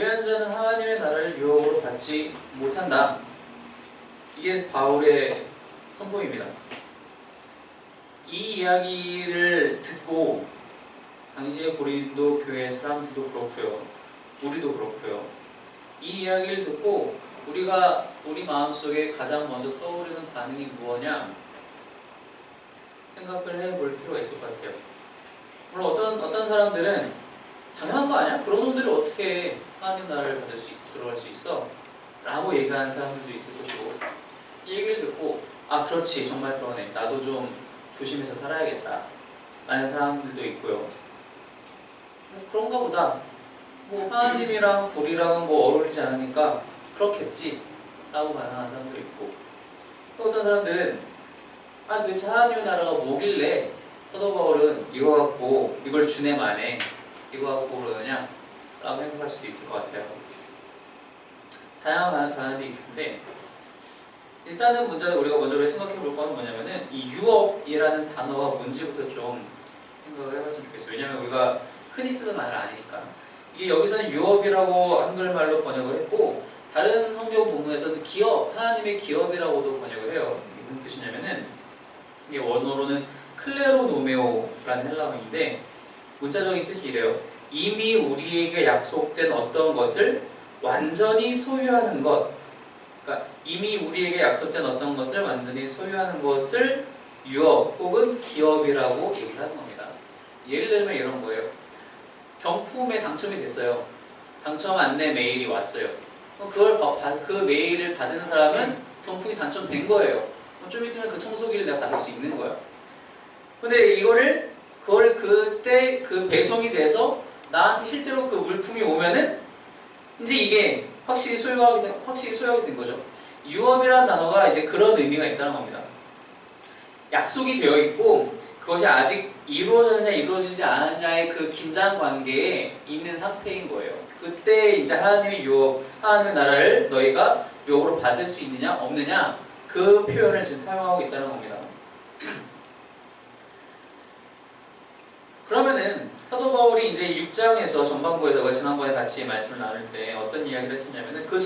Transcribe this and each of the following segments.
불의한 자는 하나님의 나라를 유업으로 받지 못한다. 이게 바울의 선포입니다. 이 이야기를 듣고 당시의 고린도 교회 사람들도 그렇고요, 우리도 그렇고요. 이 이야기를 듣고 우리 마음속에 가장 먼저 떠오르는 반응이 무엇냐 생각을 해볼 필요가 있을 것 같아요. 물론 어떤 사람들은 당연한 거 아니야? 그런 놈들이 어떻게 하나님 나라를 받을 수 있어, 들어갈 수 있어? 라고 얘기하는 사람들도 있을 것이고, 이 얘기를 듣고 아 그렇지 정말 그러네, 나도 좀 조심해서 살아야겠다 라는 사람들도 있고요. 그런가 보다, 뭐 하나님이랑 불이랑은 뭐 어울리지 않으니까 그렇겠지 라고 반응하는 사람도 있고, 또 어떤 사람들은 아 도대체 하나님의 나라가 뭐길래 사도 바울은 이거 갖고 이걸 주내 만에 이거 갖고 그러느냐 라고 생각할 수도 있을 것 같아요. 다양한 반응이 있을 텐데, 일단은 우리가 먼저 생각해 볼 거는 뭐냐면은 이 유업이라는 단어가 뭔지부터 좀 생각을 해봤으면 좋겠어요. 왜냐면 우리가 흔히 쓰는 말을 아니니까. 이게 여기서는 유업이라고 한글말로 번역을 했고, 다른 성경 본문에서는 기업, 하나님의 기업이라고도 번역을 해요. 이게 무슨 뜻이냐면은 이게 원어로는 클레로노메오라는 헬라어인데 문자적인 뜻이 이래요. 이미 우리에게 약속된 어떤 것을 완전히 소유하는 것, 그러니까 이미 우리에게 약속된 어떤 것을 완전히 소유하는 것을 유업 혹은 기업이라고 얘기를 하는 겁니다. 예를 들면 이런 거예요. 경품에 당첨이 됐어요. 당첨 안내 메일이 왔어요. 그 메일을 받은 사람은 경품이 당첨된 거예요. 좀 있으면 그 청소기를 내가 받을 수 있는 거야. 근데 그걸 그때 그 배송이 돼서 나한테 실제로 그 물품이 오면은 이제 이게 확실히 소유하게 된 거죠. 유업이라는 단어가 이제 그런 의미가 있다는 겁니다. 약속이 되어 있고 그것이 아직 이루어졌느냐 이루어지지 않았냐의 그 긴장 관계에 있는 상태인 거예요. 그때 이제 하나님의 유업, 하나님의 나라를 너희가 유업으로 받을 수 있느냐 없느냐 그 표현을 지금 사용하고 있다는 겁니다. 그러면은 사도 바울이 이제 6장에서 전반부에다가 지난번에 같이 말씀을 나눌 때 어떤 이야기를 했었냐면은 그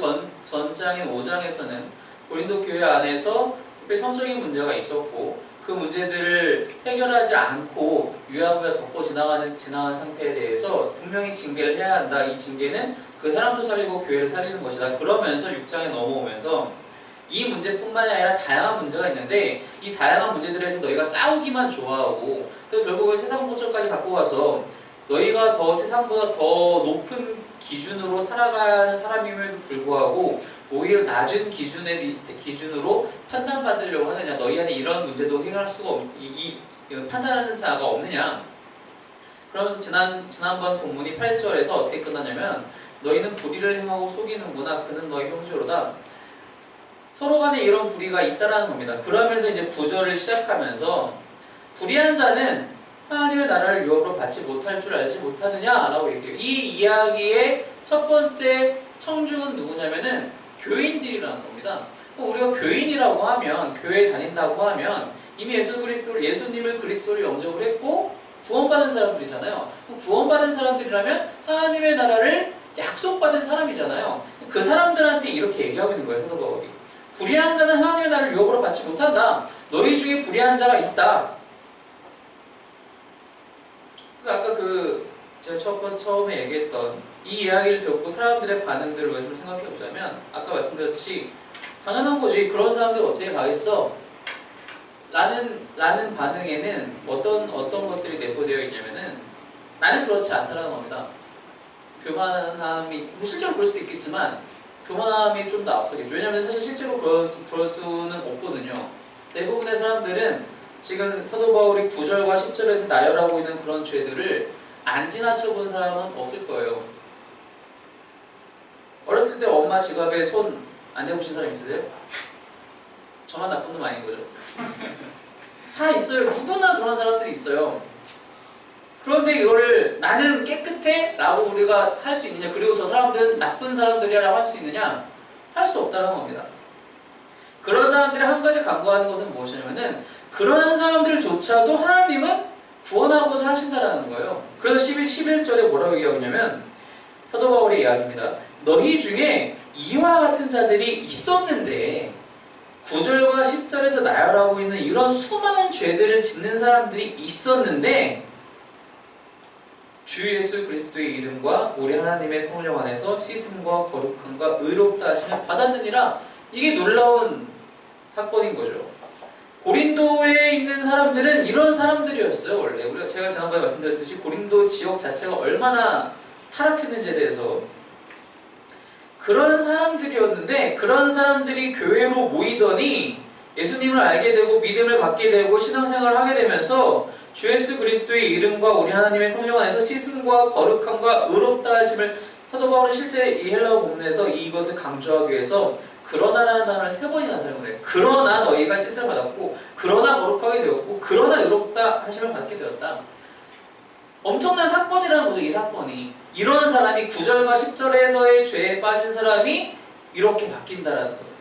전장인 5장에서는 고린도 교회 안에서 특별히 성적인 문제가 있었고 그 문제들을 해결하지 않고 유야무야 덮고 지나가는 상태에 대해서 분명히 징계를 해야 한다. 이 징계는 그 사람도 살리고 교회를 살리는 것이다. 그러면서 6장에 넘어오면서 이 문제뿐만이 아니라 다양한 문제가 있는데 이 다양한 문제들에서 너희가 싸우기만 좋아하고 그래서 결국은 세상 본질까지 갖고 가서 너희가 더 세상보다 더 높은 기준으로 살아가는 사람임에도 불구하고 오히려 낮은 기준으로 판단받으려고 하느냐, 너희 안에 이런 문제도 해결할 수가 판단하는 자가 없느냐. 그러면서 지난번 본문이 8절에서 어떻게 끝나냐면 너희는 불의를 행하고 속이는구나, 그는 너희 형제로다. 서로 간에 이런 불의가 있다라는 겁니다. 그러면서 이제 9절을 시작하면서 불의한 자는 하나님의 나라를 유업으로 받지 못할 줄 알지 못하느냐라고 얘기해요. 이 이야기의 첫 번째 청중은 누구냐면은 교인들이라는 겁니다. 우리가 교인이라고 하면, 교회에 다닌다고 하면 이미 예수님을 그리스도로 영접을 했고 구원받은 사람들이잖아요. 구원받은 사람들이라면 하나님의 나라를 약속받은 사람이잖아요. 그 사람들한테 이렇게 얘기하고 있는 거예요, 사도 바울이. 불의한 자는 하나님의 나라를 유업으로 받지 못한다. 너희 중에 불의한 자가 있다. 아까 제가 처음에 얘기했던 이 이야기를 듣고 사람들의 반응들을 좀 생각해보자면 아까 말씀드렸듯이 당연한 거지, 그런 사람들 어떻게 가겠어? 라는 반응에는 어떤 것들이 내포되어 있냐면은 나는 그렇지 않다라는 겁니다. 교만함이, 뭐 실제로 그럴 수도 있겠지만 교만함이 좀 더 앞서겠죠. 왜냐하면 사실 실제로 그럴 수는 없거든요. 대부분의 사람들은 지금 사도 바울이 9절과 10절에서 나열하고 있는 그런 죄들을 안 지나쳐본 사람은 없을 거예요. 어렸을 때 엄마 지갑에 손 안 대보신 사람 있으세요? 저만 나쁜 놈 아닌 거죠? 다 있어요. 누구나 그런 사람들이 있어요. 그런데 이거를 나는 깨끗해? 라고 우리가 할 수 있느냐, 그리고 저 사람들은 나쁜 사람들이야 라고 할 수 있느냐? 할 수 없다는 겁니다. 그런 사람들이 한 가지 강구하는 것은 무엇이냐면은 그러한 사람들조차도 하나님은 구원하고자 하신다라는 거예요. 그래서 11절에 뭐라고 얘기하냐면 사도 바울의 이야기입니다. 너희 중에 이와 같은 자들이 있었는데 9절과 10절에서 나열하고 있는 이런 수많은 죄들을 짓는 사람들이 있었는데 주 예수 그리스도의 이름과 우리 하나님의 성령 안에서 씻음과 거룩함과 의롭다 하심을 받았느니라. 이게 놀라운 사건인 거죠. 고린도에 있는 사람들은 이런 사람들이었어요. 원래 제가 지난번에 말씀드렸듯이 고린도 지역 자체가 얼마나 타락했는지에 대해서 그런 사람들이었는데 그런 사람들이 교회로 모이더니 예수님을 알게 되고 믿음을 갖게 되고 신앙생활을 하게 되면서 주 예수 그리스도의 이름과 우리 하나님의 성령 안에서 씻음과 거룩함과 의롭다 하심을 사도 바울은 실제 이 헬라어 본문에서 이것을 강조하기 위해서 그러나라는 단어를 3번이나 사용을 해요. 그러나 너희가 씻음을 받았고 그러나 거룩하게 되었고 그러나 의롭다 하심을 받게 되었다. 엄청난 사건이라는 거죠. 이 사건이. 이런 사람이 9절과 10절에서의 죄에 빠진 사람이 이렇게 바뀐다라는 거죠.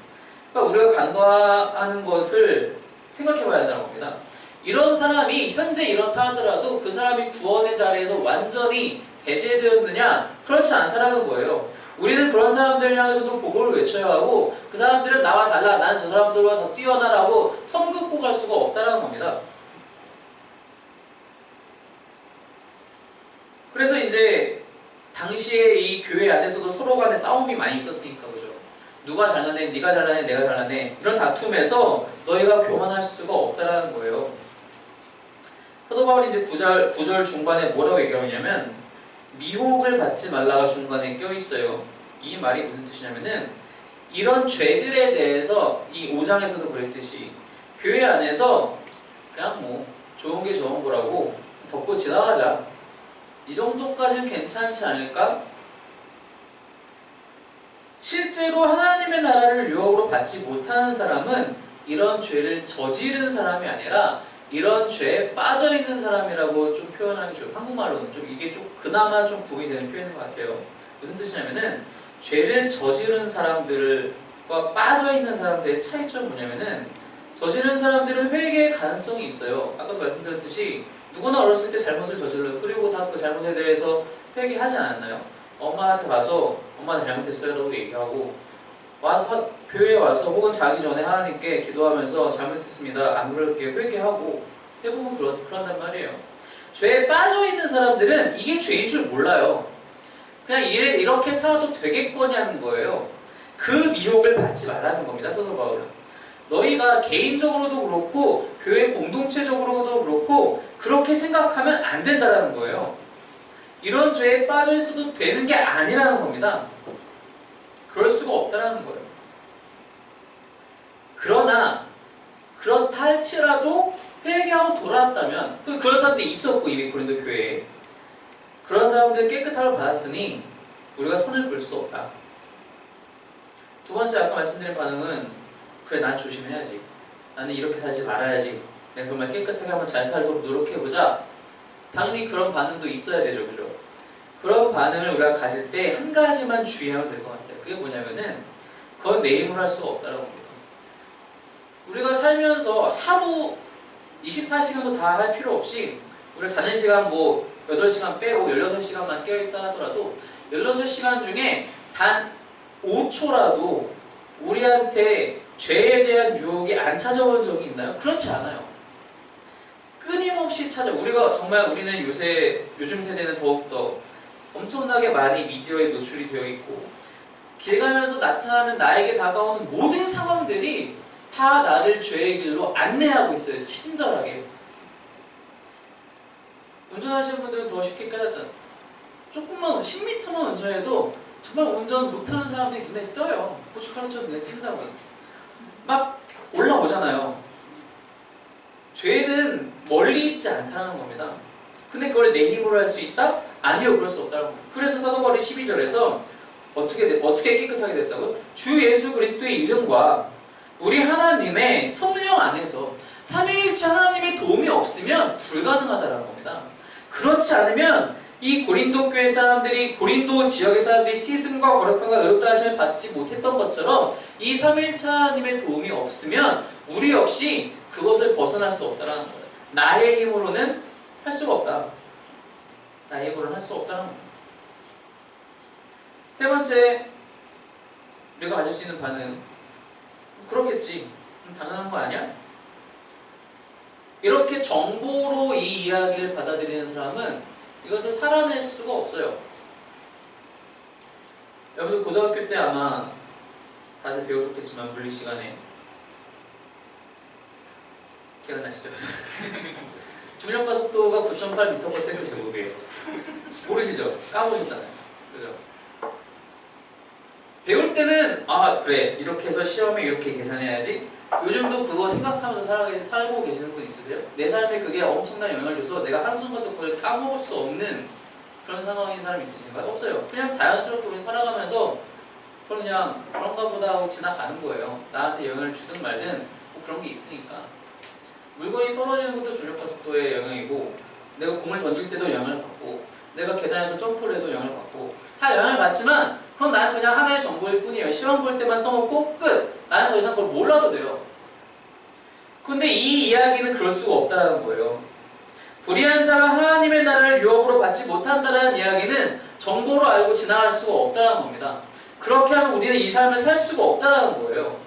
그러니까 우리가 간과하는 것을 생각해 봐야 한다는 겁니다. 이런 사람이 현재 이렇다 하더라도 그 사람이 구원의 자리에서 완전히 배제되었느냐? 그렇지 않다라는 거예요. 우리는 그런 사람들을 향해서도 복음을 외쳐야 하고 그 사람들은 나와 달라, 나는 저 사람들보다 더 뛰어나라고 선긋고 갈 수가 없다라는 겁니다. 그래서 이제 당시에 이 교회 안에서도 서로 간에 싸움이 많이 있었으니까 그죠? 누가 잘나네, 네가 잘나네, 내가 잘나네 이런 다툼에서 너희가 교만할 수가 없다라는 거예요. 사도 바울이 이제 9절 중반에 뭐라고 얘기하냐면 미혹을 받지 말라가 중간에 껴있어요. 이 말이 무슨 뜻이냐면은 이런 죄들에 대해서 이 5장에서도 그랬듯이 교회 안에서 그냥 뭐 좋은 게 좋은 거라고 덮고 지나가자. 이 정도까지는 괜찮지 않을까? 실제로 하나님의 나라를 유업으로 받지 못하는 사람은 이런 죄를 저지른 사람이 아니라 이런 죄에 빠져있는 사람이라고 좀 표현하기 좋아요. 한국말로는 좀 이게 좀 그나마 좀 구분이 되는 표현인 것 같아요. 무슨 뜻이냐면은 죄를 저지른 사람들과 빠져있는 사람들의 차이점은 뭐냐면은 저지른 사람들은 회개의 가능성이 있어요. 아까도 말씀드렸듯이 누구나 어렸을 때 잘못을 저질러요. 그리고 다 그 잘못에 대해서 회개하지 않았나요? 엄마한테 가서 엄마 잘못했어요 라고 얘기하고 와서 교회에 와서 혹은 자기 전에 하나님께 기도하면서 잘못했습니다. 안 그럴게 회개하고 대부분 그런단 말이에요. 죄에 빠져있는 사람들은 이게 죄인 줄 몰라요. 그냥 이렇게 살아도 되겠거냐는 거예요. 그 미혹을 받지 말라는 겁니다. 사도 바울은. 너희가 개인적으로도 그렇고 교회 공동체적으로도 그렇고 그렇게 생각하면 안 된다는 거예요. 이런 죄에 빠져 있어도 되는 게 아니라는 겁니다. 그럴 수가 없다는 거예요. 그러나 그렇다 할지라도 회개하고 돌아왔다면 그런 사람들이 있었고 이미 고린도 교회에 그런 사람들은 깨끗함을 받았으니 우리가 손을 볼 수 없다. 두 번째 아까 말씀드린 반응은 그래 난 조심해야지. 나는 이렇게 살지 말아야지. 내가 정말 깨끗하게 한번 잘 살도록 노력해보자. 당연히 그런 반응도 있어야 되죠. 그죠? 그런 반응을 우리가 가질 때 한 가지만 주의하면 될 것 같아요. 그게 뭐냐면은 그건 내 힘으로 할 수가 없다는 겁니다. 우리가 살면서 하루 24시간도 다 할 필요 없이 우리가 자는 시간 뭐 8시간 빼고 16시간만 깨어있다 하더라도 16시간 중에 단 5초라도 우리한테 죄에 대한 유혹이 안 찾아온 적이 있나요? 그렇지 않아요. 끊임없이 우리가 정말 우리는 요즘 세대는 더욱더 엄청나게 많이 미디어에 노출이 되어 있고 길 가면서 나타나는 나에게 다가오는 모든 상황들이 다 나를 죄의 길로 안내하고 있어요. 친절하게. 운전하시는 분들은 더 쉽게 깨닫잖아요. 조금만 10m만 운전해도 정말 운전 못하는 사람들이 눈에 떠요. 고춧가루처럼 눈에 띈다고요. 막 올라오잖아요. 죄는 멀리 있지 않다는 겁니다. 근데 그걸 내 힘으로 할 수 있다? 아니요, 그럴 수 없다는 겁니다. 그래서 사도 바울이 12절에서 어떻게 깨끗하게 됐다고요? 주 예수 그리스도의 이름과 우리 하나님의 성령 안에서 삼위일체 하나님의 도움이 없으면 불가능하다는 겁니다. 그렇지 않으면 이 고린도 교회 사람들이 고린도 지역의 사람들이 씻음과 거룩함과 의롭다 하심을 받지 못했던 것처럼 이 삼위일체 하나님의 도움이 없으면 우리 역시 그것을 벗어날 수 없다는 거예요. 나의 힘으로는 할 수가 없다. 나의 힘으로는 할 수 없다는 겁니다. 세 번째, 우리가 가질 수 있는 반응. 그렇겠지. 당연한 거 아니야? 이렇게 정보로 이 이야기를 받아들이는 사람은 이것을 살아낼 수가 없어요. 여러분들 고등학교 때 아마 다들 배우셨겠지만 물리 시간에 기억나시죠? 중력과 속도가 9.8m/s 제곱이에요. 모르시죠? 까보셨잖아요. 그죠? 배울 때는 아 그래 이렇게 해서 시험에 이렇게 계산해야지. 요즘도 그거 생각하면서 살고 계시는 분 있으세요? 내 삶에 그게 엄청난 영향을 줘서 내가 한순간도 그걸 까먹을 수 없는 그런 상황인 사람 있으신가요? 없어요. 그냥 자연스럽게 우리 살아가면서 그냥 그런가 보다 하고 지나가는 거예요. 나한테 영향을 주든 말든 뭐 그런 게 있으니까. 물건이 떨어지는 것도 중력과 속도의 영향이고, 내가 공을 던질 때도 영향을 받고, 내가 계단에서 점프를 해도 영향을 받고, 다 영향을 받지만 그건 나는 그냥 하나의 정보일 뿐이에요. 시험 볼 때만 써먹고 끝! 나는 더 이상 그걸 몰라도 돼요. 근데 이 이야기는 그럴 수가 없다는 거예요. 불의한 자가 하나님의 나라를 유업으로 받지 못한다는 이야기는 정보로 알고 지나갈 수가 없다는 겁니다. 그렇게 하면 우리는 이 삶을 살 수가 없다는 거예요.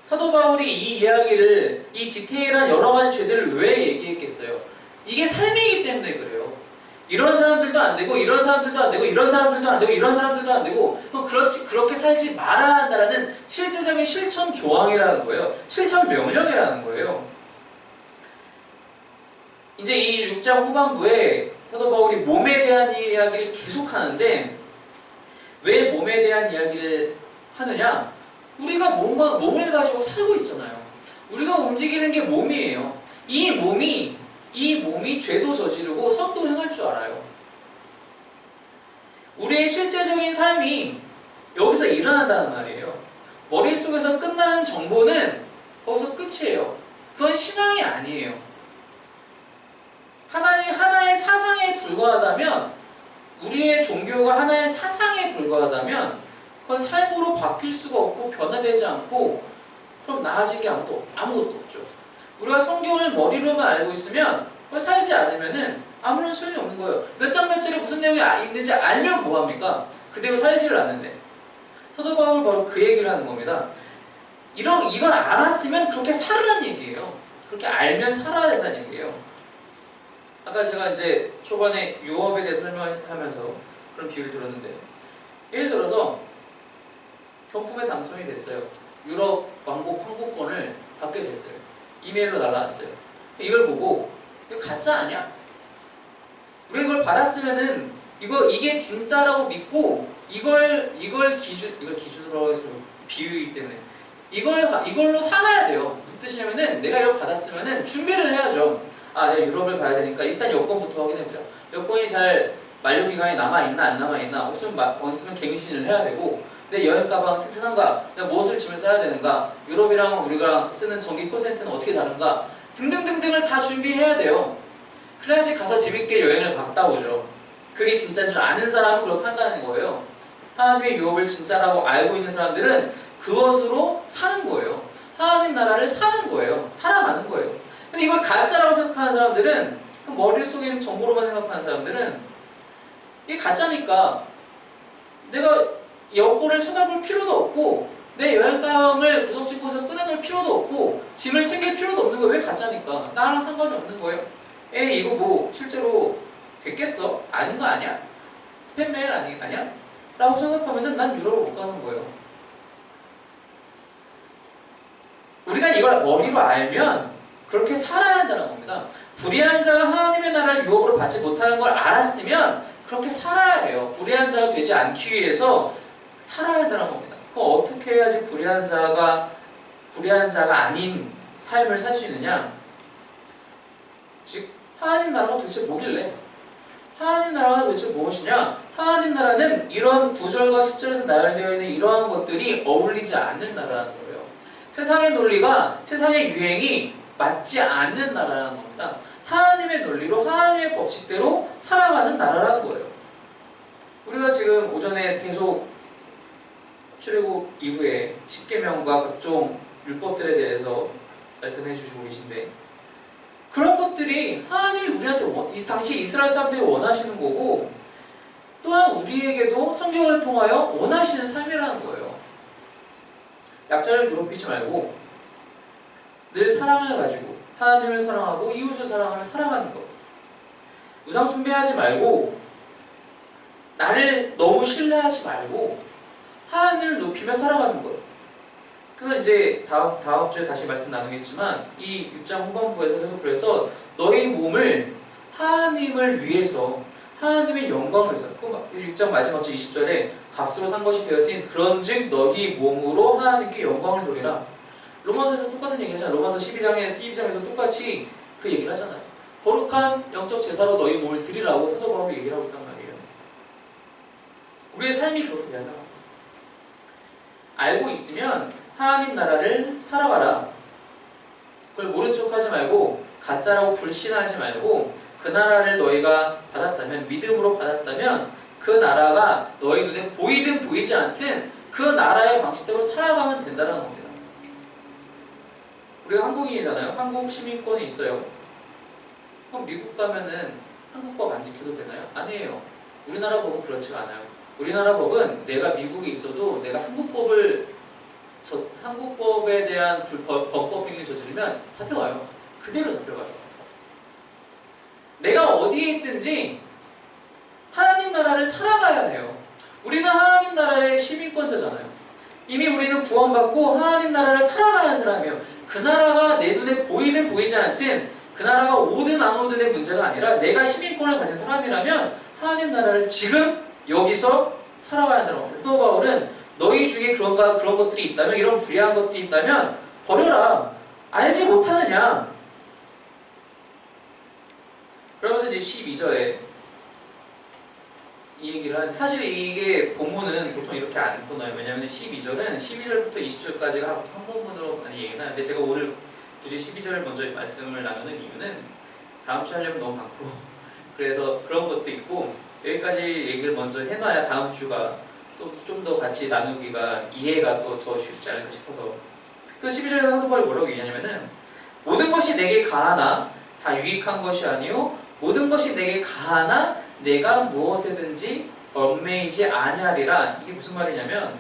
사도 바울이 이 이야기를, 이 디테일한 여러 가지 죄들을 왜 얘기했겠어요? 이게 삶이기 때문에 그래요. 이런 사람들도 안 되고, 이런 사람들도 안 되고, 이런 사람들도 안 되고, 이런 사람들도 안 되고, 그렇게 살지 말아야 한다는 실제적인 실천 조항이라는 거예요. 실천 명령이라는 거예요. 이제 이 6장 후반부에 사도 바울이 몸에 대한 이야기를 계속 하는데, 왜 몸에 대한 이야기를 하느냐? 우리가 몸을 가지고 살고 있잖아요. 우리가 움직이는 게 몸이에요. 이 몸이 죄도 저지르고 선도 행할 줄 알아요. 우리의 실제적인 삶이 여기서 일어난다는 말이에요. 머릿속에서 끝나는 정보는 거기서 끝이에요. 그건 신앙이 아니에요. 하나의 사상에 불과하다면, 우리의 종교가 하나의 사상에 불과하다면 그건 삶으로 바뀔 수가 없고 변화되지 않고 그럼 나아진 게 아무것도 없죠. 우리가 성경을 머리로만 알고 있으면 그걸 살지 않으면은 아무런 소용이 없는 거예요. 몇 장 몇 절에 무슨 내용이 있는지 알면 뭐합니까? 그대로 살지를 않는데. 사도 바울은 바로 그 얘기를 하는 겁니다. 이걸 알았으면 그렇게 살으라는 얘기예요. 그렇게 알면 살아야 된다는 얘기예요. 아까 제가 이제 초반에 유업에 대해서 설명하면서 그런 비유를 들었는데, 예를 들어서 경품에 당첨이 됐어요. 유럽 왕복 항공권을 받게 됐어요. 이메일로 날라왔어요. 이걸 보고 이거 가짜 아니야? 우리가 이걸 받았으면은 이게 진짜라고 믿고 이걸 기준으로 해서 비유이기 때문에 이걸로 살아야 돼요. 무슨 뜻이냐면은 내가 이걸 받았으면은 준비를 해야죠. 내가 유럽을 가야 되니까 일단 여권부터 확인해보자. 여권이 잘 만료기간이 남아있나 안 남아있나, 없으면 갱신을 해야 되고, 내 여행 가방 튼튼한가, 내가 무엇을 짐을 싸야 되는가, 유럽이랑 우리가 쓰는 전기 콜센터는 어떻게 다른가 등등등등을 다 준비해야 돼요. 그래야지 가서 재밌게 여행을 갔다 오죠. 그게 진짜인 줄 아는 사람은 그렇게 한다는 거예요. 하나님의 유업을 진짜라고 알고 있는 사람들은 그것으로 사는 거예요. 하나님 나라를 사는 거예요. 살아가는 거예요. 근데 이걸 가짜라고 생각하는 사람들은, 머릿속에 있는 정보로만 생각하는 사람들은 이게 가짜니까 내가 여권을 찾아볼 필요도 없고 내 여행가방을 구석진곳에서 꺼내놓을 필요도 없고 짐을 챙길 필요도 없는 거예요. 왜 가짜니까? 나랑 상관이 없는 거예요. 이거 뭐 실제로 됐겠어? 아닌 거 아니야? 스팸 메일 아니야? 라고 생각하면은 난 유럽을 못 가는 거예요. 우리가 이걸 머리로 알면 그렇게 살아야 한다는 겁니다. 불의한 자가 하나님의 나라를 유업으로 받지 못하는 걸 알았으면 그렇게 살아야 해요. 불의한 자가 되지 않기 위해서 살아야 한다는 겁니다. 그럼 어떻게 해야지 불의한 자가 아닌 삶을 살 수 있느냐? 즉 하나님 나라가 도대체 뭐길래? 하나님 나라가 도대체 무엇이냐? 하나님 나라는 이런 9절과 10절에서 나열되어 있는 이러한 것들이 어울리지 않는 나라라는 거예요. 세상의 논리가, 세상의 유행이 맞지 않는 나라라는 겁니다. 하나님의 논리로, 하나님의 법칙대로 살아가는 나라라는 거예요. 우리가 지금 오전에 계속 출애굽 이후에 십계명과 각종 율법들에 대해서 말씀해 주시고 계신데, 그런 것들이 하나님이 우리한테 당시 이스라엘 사람들이 원하시는 거고, 또한 우리에게도 성경을 통하여 원하시는 삶이라는 거예요. 약자를 괴롭히지 말고 늘 사랑을 가지고 하나님을 사랑하고 이웃을 사랑하며 살아가는 것. 우상 숭배하지 말고 나를 너무 신뢰하지 말고 하나님을 높이며 살아가는 것. 그래서 이제 다음 주에 다시 말씀 나누겠지만 이 6장 후반부에서 계속 그래서 너희 몸을 하나님을 위해서 하나님의 영광을 위해서 6장 마지막 절 20절에 값으로 산 것이 되었으니 그런즉 너희 몸으로 하나님께 영광을 돌리라. 로마서에서 똑같은 얘기 하잖아요. 로마서 12장에서 똑같이 그 얘기를 하잖아요. 거룩한 영적 제사로 너희 몸을 드리라고 사도 바울이 얘기를 하고 있단 말이에요. 우리의 삶이 그렇게 돼야 한다. 알고 있으면 하나님 나라를 살아가라. 그걸 모른 척하지 말고 가짜라고 불신하지 말고 그 나라를 너희가 받았다면 믿음으로 받았다면 그 나라가 너희 눈에 보이든 보이지 않든 그 나라의 방식대로 살아가면 된다는 겁니다. 우리가 한국인이잖아요. 한국 시민권이 있어요. 그럼 미국 가면은 한국법 안 지켜도 되나요? 아니에요. 우리나라 법은 그렇지가 않아요. 우리나라 법은 내가 미국에 있어도 내가 한국법에 대한 범법 행위를 저지르면 잡혀가요. 그대로 잡혀가요. 내가 어디에 있든지 하나님 나라를 살아가야 해요. 우리는 하나님 나라의 시민권자잖아요. 이미 우리는 구원받고 하나님 나라를 살아가는 사람이에요. 그 나라가 내 눈에 보이든 보이지 않든 그 나라가 오든 안 오든의 문제가 아니라 내가 시민권을 가진 사람이라면 하나님 나라를 지금 여기서 살아가야 한다는 겁니다. 사도 바울은 너희 중에 그런 것들이 있다면, 이런 불의한 것들이 있다면 버려라. 알지 못하느냐. 그러면서 이제 12절에 이 얘기를 하는데, 사실 이게 본문은 보통 이렇게 안 끊어요. 왜냐하면 12절은 12절부터 20절까지가 한 본문으로 많이 얘기를 하는데, 제가 오늘 굳이 12절을 먼저 말씀을 나누는 이유는 다음 주에 하려면 너무 많고 그래서 그런 것도 있고, 여기까지 얘기를 먼저 해놔야 다음 주가 또 좀 더 같이 나누기가 이해가 또 더 쉽지 않을까 싶어서. 그래서 12절에 사도 바울이 뭐라고 얘기하냐면은, 모든 것이 내게 가하나 다 유익한 것이 아니요 모든 것이 내게 가하나 내가 무엇에든지 얽매이지 아니하리라. 이게 무슨 말이냐면,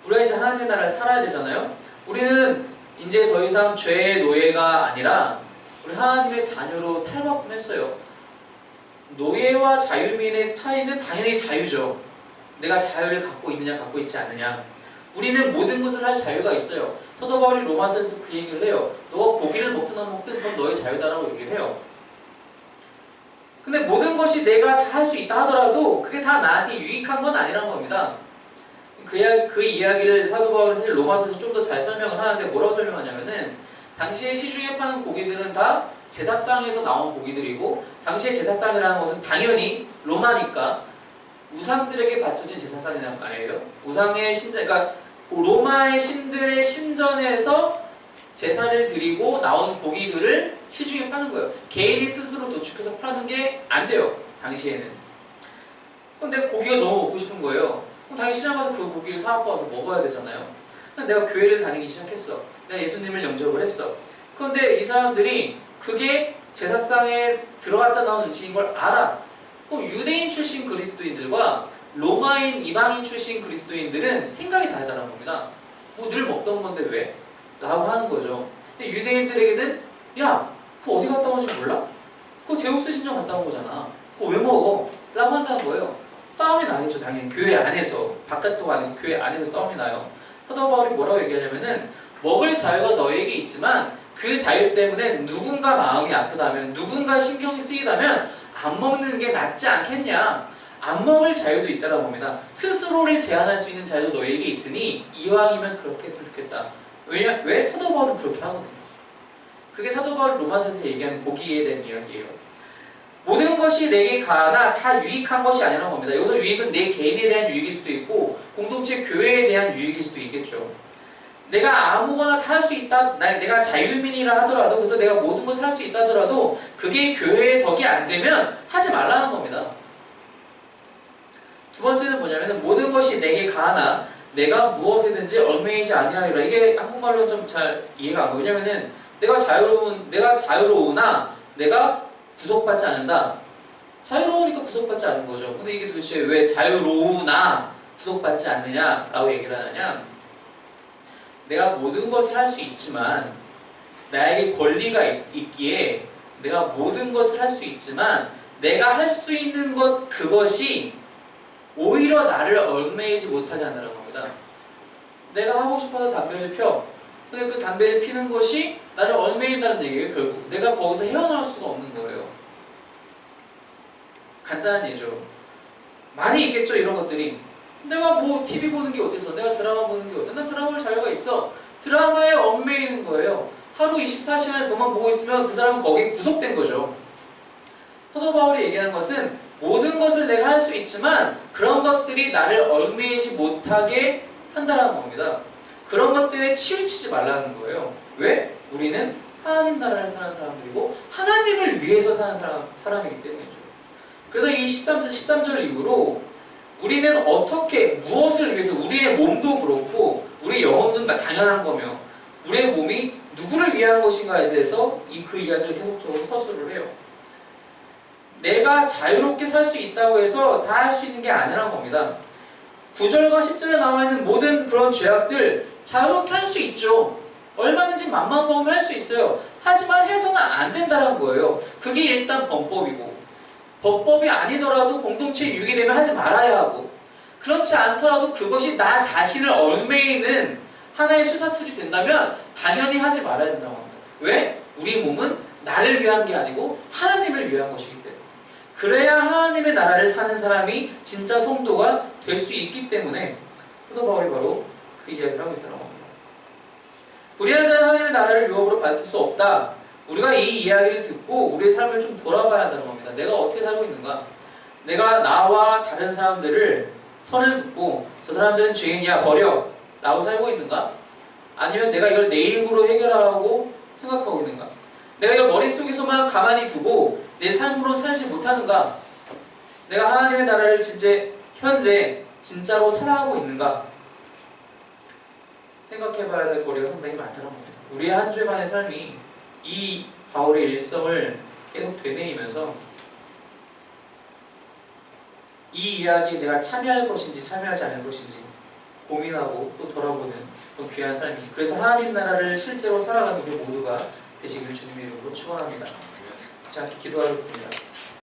우리가 이제 하나님의 나라를 살아야 되잖아요. 우리는 이제 더 이상 죄의 노예가 아니라 우리 하나님의 자녀로 탈바꿈했어요. 노예와 자유민의 차이는 당연히 자유죠. 내가 자유를 갖고 있느냐 갖고 있지 않느냐. 우리는 모든 것을 할 자유가 있어요. 사도 바울이 로마서에서 그 얘기를 해요. 너가 고기를 먹든 안 먹든 그건 너의 자유다라고 얘기를 해요. 근데 모든 것이 내가 다 할 수 있다 하더라도 그게 다 나한테 유익한 건 아니라는 겁니다. 그 이야기를 사도 바울은 사실 로마서에서 좀 더 잘 설명을 하는데, 뭐라고 설명하냐면은, 당시에 시중에 파는 고기들은 다 제사상에서 나온 고기들이고, 당시에 제사상이라는 것은 당연히 로마니까 우상들에게 바쳐진 제사상이란 말이에요. 우상의 신들, 그러니까 로마의 신들의 신전에서 제사를 드리고 나온 고기들을 시중에 파는 거예요. 개인이 스스로 도축해서 파는 게 안 돼요, 당시에는. 근데 고기가 너무 먹고 싶은 거예요. 그럼 당연히 시장 가서 그 고기를 사갖고 와서 먹어야 되잖아요. 내가 교회를 다니기 시작했어. 내가 예수님을 영접을 했어. 그런데 이 사람들이 그게 제사상에 들어갔다 나온 음식인 걸 알아. 그럼 유대인 출신 그리스도인들과 로마인 이방인 출신 그리스도인들은 생각이 다르다는 겁니다. 뭐 늘 먹던 건데 왜? 라고 하는 거죠. 근데 유대인들에게는, 야, 그거 어디 갔다 온지 몰라? 그거 제우스 신전 갔다 온 거잖아. 그거 왜 먹어? 라고 한다는 거예요. 싸움이 나겠죠, 당연히. 교회 안에서, 바깥도 아니고 교회 안에서 싸움이 나요. 사도 바울이 뭐라고 얘기하냐면은, 먹을 자유가 너에게 있지만 그 자유 때문에 누군가 마음이 아프다면, 누군가 신경이 쓰이다면 안 먹는 게 낫지 않겠냐. 안 먹을 자유도 있다라고 합니다. 스스로를 제한할 수 있는 자유도 너에게 있으니 이왕이면 그렇게 했으면 좋겠다. 왜? 사도 바울은 그렇게 하거든요. 그게 사도 바울 로마서에서 얘기하는 고기에 대한 이야기예요. 모든 것이 내게 가하나 다 유익한 것이 아니라는 겁니다. 여기서 유익은 내 개인에 대한 유익일 수도 있고 공동체 교회에 대한 유익일 수도 있겠죠. 내가 아무거나 다 할 수 있다, 내가 자유민이라 하더라도, 그래서 내가 모든 것을 할 수 있다 하더라도 그게 교회의 덕이 안 되면 하지 말라는 겁니다. 두 번째는 뭐냐면, 모든 것이 내게 가하나 내가 무엇에든지 얽매이지 아니하리라. 이게 한국말로는 좀 잘 이해가 안 가요. 왜냐면은 내가 자유로우나 내가 구속받지 않는다. 자유로우니까 구속받지 않는 거죠. 근데 이게 도대체 왜 자유로우나 구속받지 않느냐라고 얘기를 하느냐? 내가 모든 것을 할 수 있지만 나에게 권리가 있기에 내가 모든 것을 할 수 있지만 내가 할 수 있는 것 그것이 오히려 나를 얽매이지 못하게 한다는 겁니다. 내가 하고 싶어서 담배를 펴. 근데 그 담배를 피는 것이 나를 얽매인다는 얘기예요. 결국 내가 거기서 헤어나올 수가 없는 거예요. 간단한 예죠. 많이 있겠죠, 이런 것들이. 내가 뭐 TV 보는 게 어때서? 내가 드라마 보는 게 어때? 난 드라마 볼 자유가 있어. 드라마에 얽매이는 거예요. 하루 24시간을 그만 보고 있으면 그 사람은 거기에 구속된 거죠. 사도 바울이 얘기하는 것은 모든 것을 내가 할 수 있지만 그런 것들이 나를 얽매이지 못하게 한다는 겁니다. 그런 것들에 치우치지 말라는 거예요. 왜? 우리는 하나님 나라를 사는 사람들이고 하나님을 위해서 사는 사람이기 때문이죠. 그래서 이 13절 이후로 우리는 어떻게 무엇을 위해서 우리의 몸도 그렇고 우리의 영혼도 당연한 거며 우리의 몸이 누구를 위한 것인가에 대해서 그 이야기를 계속적으로 서술을 해요. 내가 자유롭게 살 수 있다고 해서 다 할 수 있는 게 아니라는 겁니다. 9절과 10절에 나와 있는 모든 그런 죄악들 자유롭게 할 수 있죠. 얼마든지 맘만 먹으면 할 수 있어요. 하지만 해서는 안 된다는 거예요. 그게 일단 범법이고 법법이 아니더라도 공동체에 유기되면 하지 말아야 하고 그렇지 않더라도 그것이 나 자신을 얽매이는 하나의 쇠사슬이 된다면 당연히 하지 말아야 된다고 합니다. 왜? 우리 몸은 나를 위한 게 아니고 하나님을 위한 것이기 때문에 그래야 하나님의 나라를 사는 사람이 진짜 성도가 될 수 있기 때문에 사도 바울이 바로 그 이야기를 하고 있다는 겁니다. 불의한 자는 하나님의 나라를 유업으로 받을 수 없다. 우리가 이 이야기를 듣고 우리의 삶을 좀 돌아봐야 한다는 겁니다. 내가 어떻게 살고 있는가? 내가 나와 다른 사람들을 선을 듣고 저 사람들은 죄인이야 버려 라고 살고 있는가? 아니면 내가 이걸 내 힘으로 해결하라고 생각하고 있는가? 내가 이걸 머릿속에서만 가만히 두고 내 삶으로 살지 못하는가? 내가 하나님의 나라를 현재 진짜로 살아가고 있는가? 생각해봐야 될 거리가 상당히 많다는 겁니다. 우리의 한 주간의 삶이 이 바울의 일성을 계속 되뇌이면서 이 이야기에 내가 참여할 것인지 참여하지 않을 것인지 고민하고 또 돌아보는 그런 귀한 삶이 그래서 하나님 나라를 실제로 살아가는 우리 모두가 되시길 주님의 이름으로 축원합니다. 자, 기도하겠습니다.